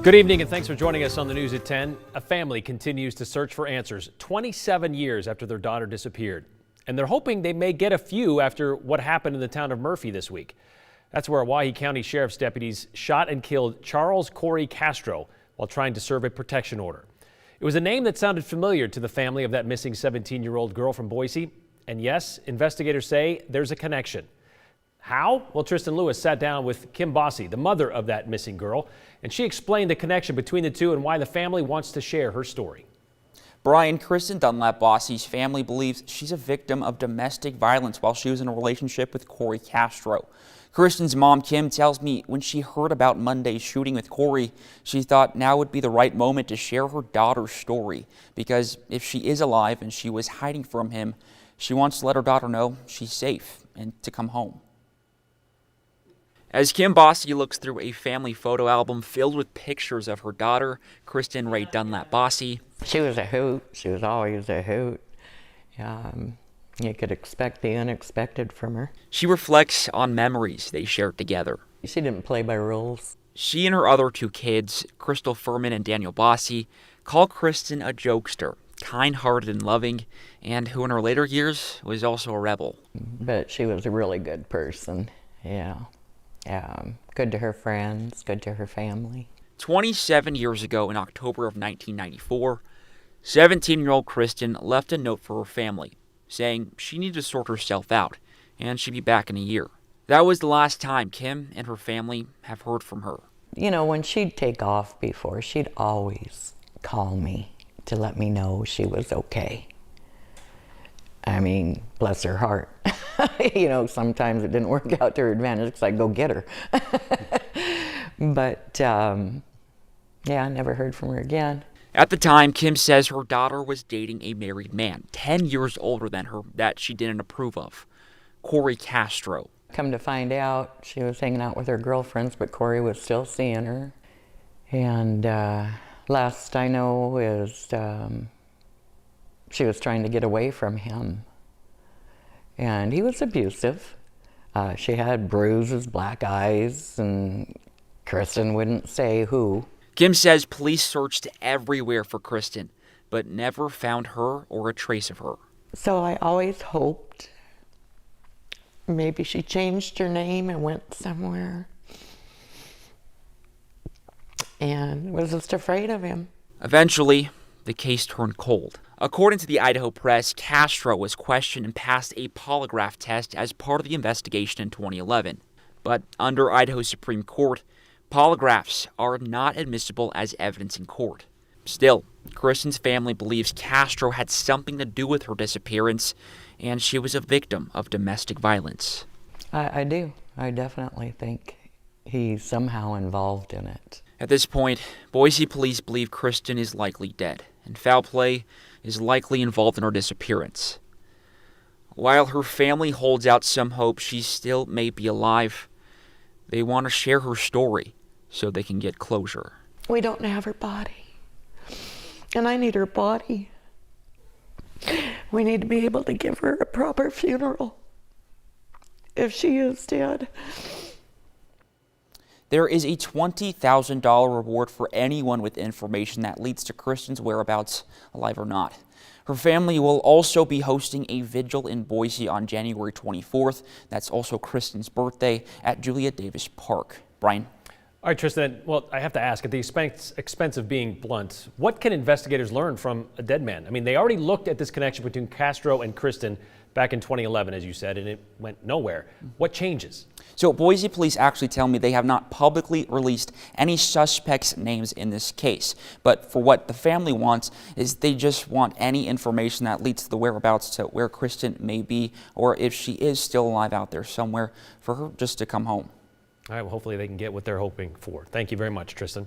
Good evening and thanks for joining us on the News at 10. A family continues to search for answers 27 years after their daughter disappeared. And they're hoping they may get a few after what happened in the town of Murphy this week. That's where Owyhee County Sheriff's deputies shot and killed Charles Corey Castro while trying to serve a protection order. It was a name that sounded familiar to the family of that missing 17-year-old girl from Boise. And yes, investigators say there's a connection. How? Well, Tristan Lewis sat down with Kim Bosse, the mother of that missing girl, and she explained the connection between the two and why the family wants to share her story. Brian, Krystyn Dunlap-Bosse's family believes she's a victim of domestic violence while she was in a relationship with Corey Castro. Krystyn's mom, Kim, tells me when she heard about Monday's shooting with Corey, she thought now would be the right moment to share her daughter's story, because if she is alive and she was hiding from him, she wants to let her daughter know she's safe and to come home. As Kim Bosse looks through a family photo album filled with pictures of her daughter, Krystyn Rae Dunlap-Bosse. She was a hoot. She was always a hoot. You could expect the unexpected from her. She reflects on memories they shared together. She didn't play by rules. She and her other two kids, Crystal Furman and Daniel Bosse, call Krystyn a jokester, kind-hearted and loving, and who in her later years was also a rebel. But she was a really good person, good to her friends, good to her family. 27 years ago in October of 1994, 17-year-old Krystyn left a note for her family, saying she needed to sort herself out and she'd be back in a year. That was the last time Kim and her family have heard from her. You know, when she'd take off before, she'd always call me to let me know she was okay. I mean, bless her heart. You know, sometimes it didn't work out to her advantage because I'd go get her. But, yeah, I never heard from her again. At the time, Kim says her daughter was dating a married man, 10 years older than her, that she didn't approve of, Corey Castro. Come to find out, she was hanging out with her girlfriends, but Corey was still seeing her. And last I know is she was trying to get away from him. And he was abusive. She had bruises, black eyes, and Krystyn wouldn't say who. Kim says police searched everywhere for Krystyn, but never found her or a trace of her. So I always hoped maybe she changed her name and went somewhere and was just afraid of him. Eventually, the case turned cold. According to the Idaho Press, Castro was questioned and passed a polygraph test as part of the investigation in 2011. But under Idaho Supreme Court, polygraphs are not admissible as evidence in court. Still, Krystyn's family believes Castro had something to do with her disappearance, and she was a victim of domestic violence. I do. I definitely think he's somehow involved in it. At this point, Boise police believe Krystyn is likely dead, and foul play is likely involved in her disappearance. While her family holds out some hope she still may be alive, they want to share her story so they can get closure. We don't have her body, and I need her body. We need to be able to give her a proper funeral if she is dead. There is a $20,000 reward for anyone with information that leads to Krystyn's whereabouts, alive or not. Her family will also be hosting a vigil in Boise on January 24th. That's also Krystyn's birthday at Julia Davis Park. Brian? All right, Tristan, well, I have to ask, at the expense of being blunt, what can investigators learn from a dead man? I mean, they already looked at this connection between Castro and Krystyn back in 2011, as you said, and it went nowhere. What changes? So Boise police actually tell me they have not publicly released any suspects' names in this case. But for what the family wants is they just want any information that leads to the whereabouts to where Krystyn may be, or if she is still alive out there somewhere, for her just to come home. All right, well, hopefully they can get what they're hoping for. Thank you very much, Tristan.